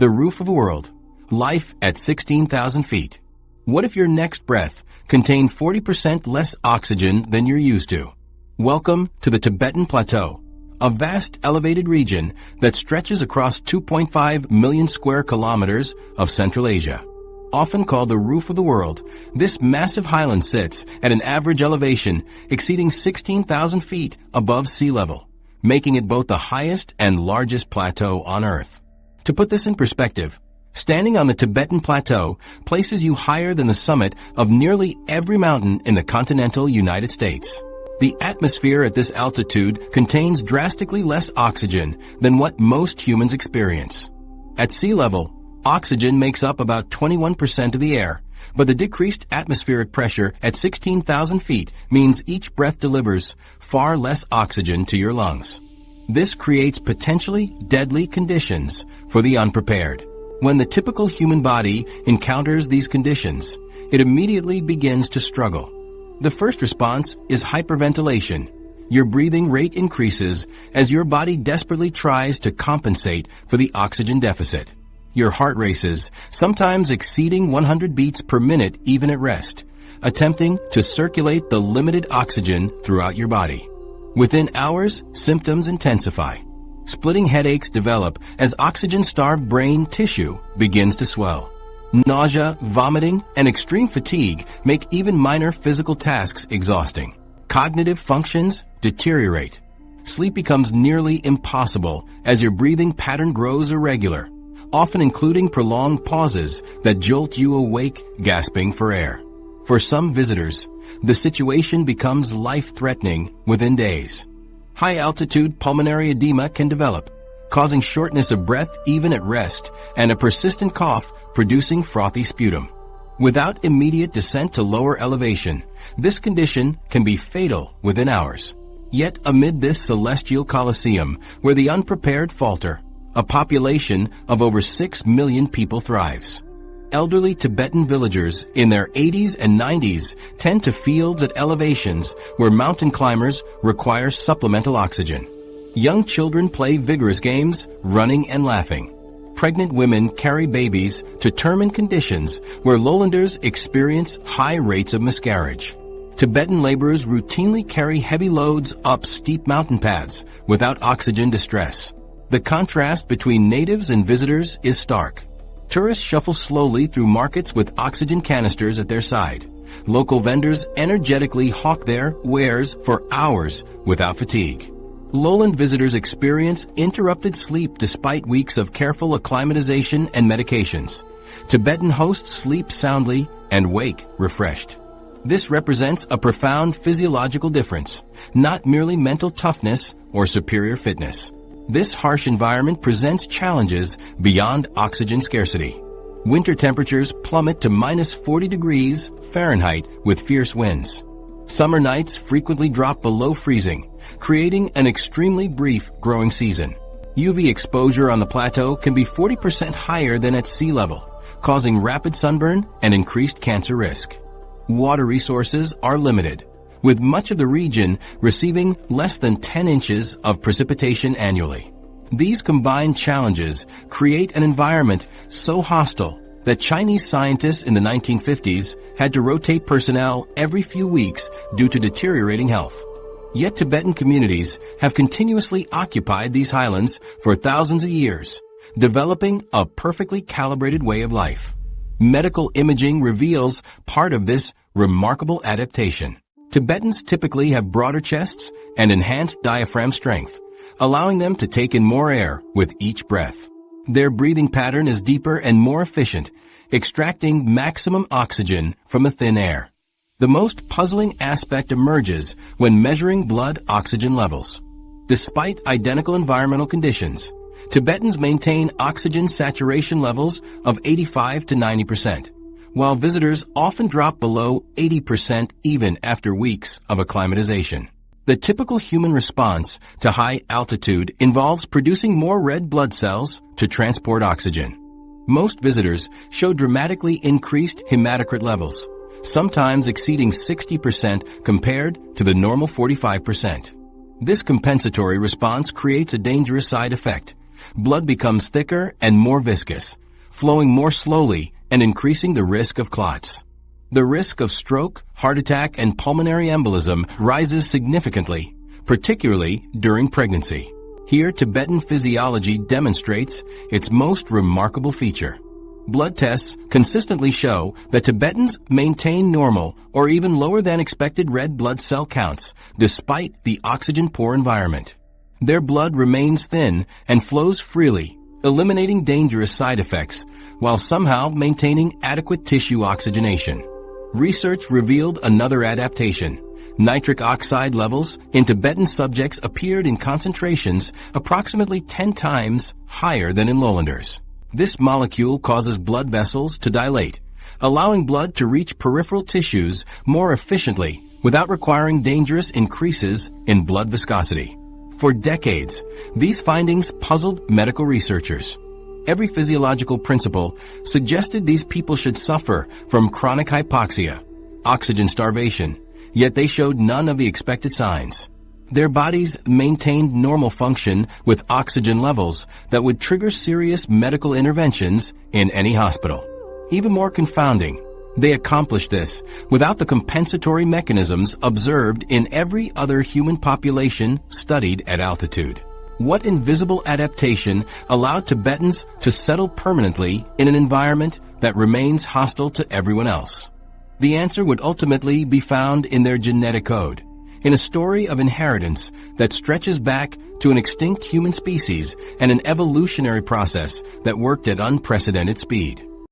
The roof of the world. Life at 16,000 feet. What if your next breath contained 40% less oxygen than you're used to? Welcome to the Tibetan Plateau, a vast elevated region that stretches across 2.5 million square kilometers of Central Asia. Often called the roof of the world, this massive highland sits at an average elevation exceeding 16,000 feet above sea level, making it both the highest and largest plateau on Earth. To put this in perspective, standing on the Tibetan Plateau places you higher than the summit of nearly every mountain in the continental United States. The atmosphere at this altitude contains drastically less oxygen than what most humans experience. At sea level, oxygen makes up about 21% of the air, but the decreased atmospheric pressure at 16,000 feet means each breath delivers far less oxygen to your lungs. This creates potentially deadly conditions for the unprepared. When the typical human body encounters these conditions, it immediately begins to struggle. The first response is hyperventilation. Your breathing rate increases as your body desperately tries to compensate for the oxygen deficit. Your heart races, sometimes exceeding 100 beats per minute even at rest, attempting to circulate the limited oxygen throughout your body. Within hours, symptoms intensify. Splitting headaches develop as oxygen-starved brain tissue begins to swell. Nausea, vomiting, and extreme fatigue make even minor physical tasks exhausting. Cognitive functions deteriorate. Sleep becomes nearly impossible as your breathing pattern grows irregular, often including prolonged pauses that jolt you awake, gasping for air. For some visitors, the situation becomes life-threatening within days. High-altitude pulmonary edema can develop, causing shortness of breath even at rest and a persistent cough producing frothy sputum. Without immediate descent to lower elevation, this condition can be fatal within hours. Yet amid this celestial coliseum where the unprepared falter, a population of over 6 million people thrives. Elderly Tibetan villagers in their 80s and 90s tend to fields at elevations where mountain climbers require supplemental oxygen. Young children play vigorous games, running and laughing. Pregnant women carry babies to term and conditions where lowlanders experience high rates of miscarriage. Tibetan laborers routinely carry heavy loads up steep mountain paths without oxygen distress. The contrast between natives and visitors is stark. Tourists shuffle slowly through markets with oxygen canisters at their side. Local vendors energetically hawk their wares for hours without fatigue. Lowland visitors experience interrupted sleep despite weeks of careful acclimatization and medications. Tibetan hosts sleep soundly and wake refreshed. This represents a profound physiological difference, not merely mental toughness or superior fitness. This harsh environment presents challenges beyond oxygen scarcity. Winter temperatures plummet to minus 40 degrees Fahrenheit with fierce winds. Summer nights frequently drop below freezing, creating an extremely brief growing season. UV exposure on the plateau can be 40% higher than at sea level, causing rapid sunburn and increased cancer risk. Water resources are limited, with much of the region receiving less than 10 inches of precipitation annually. These combined challenges create an environment so hostile that Chinese scientists in the 1950s had to rotate personnel every few weeks due to deteriorating health. Yet Tibetan communities have continuously occupied these highlands for thousands of years, developing a perfectly calibrated way of life. Medical imaging reveals part of this remarkable adaptation. Tibetans typically have broader chests and enhanced diaphragm strength, allowing them to take in more air with each breath. Their breathing pattern is deeper and more efficient, extracting maximum oxygen from the thin air. The most puzzling aspect emerges when measuring blood oxygen levels. Despite identical environmental conditions, Tibetans maintain oxygen saturation levels of 85 to 90%, while visitors often drop below 80% even after weeks of acclimatization. The typical human response to high altitude involves producing more red blood cells to transport oxygen. Most visitors show dramatically increased hematocrit levels, sometimes exceeding 60% compared to the normal 45%. This compensatory response creates a dangerous side effect, blood becomes thicker and more viscous, flowing more slowly and increasing the risk of clots. The risk of stroke, heart attack, and pulmonary embolism rises significantly, particularly during pregnancy. Here, Tibetan physiology demonstrates its most remarkable feature. Blood tests consistently show that Tibetans maintain normal or even lower than expected red blood cell counts despite the oxygen-poor environment. Their blood remains thin and flows freely, eliminating dangerous side effects while somehow maintaining adequate tissue oxygenation. Research revealed another adaptation. Nitric oxide levels in Tibetan subjects appeared in concentrations approximately 10 times higher than in lowlanders. This molecule causes blood vessels to dilate, allowing blood to reach peripheral tissues more efficiently without requiring dangerous increases in blood viscosity. For decades, these findings puzzled medical researchers. Every physiological principle suggested these people should suffer from chronic hypoxia, oxygen starvation, yet they showed none of the expected signs. Their bodies maintained normal function with oxygen levels that would trigger serious medical interventions in any hospital. Even more confounding, they accomplished this without the compensatory mechanisms observed in every other human population studied at altitude. What invisible adaptation allowed Tibetans to settle permanently in an environment that remains hostile to everyone else? The answer would ultimately be found in their genetic code, in a story of inheritance that stretches back to an extinct human species and an evolutionary process that worked at unprecedented speed.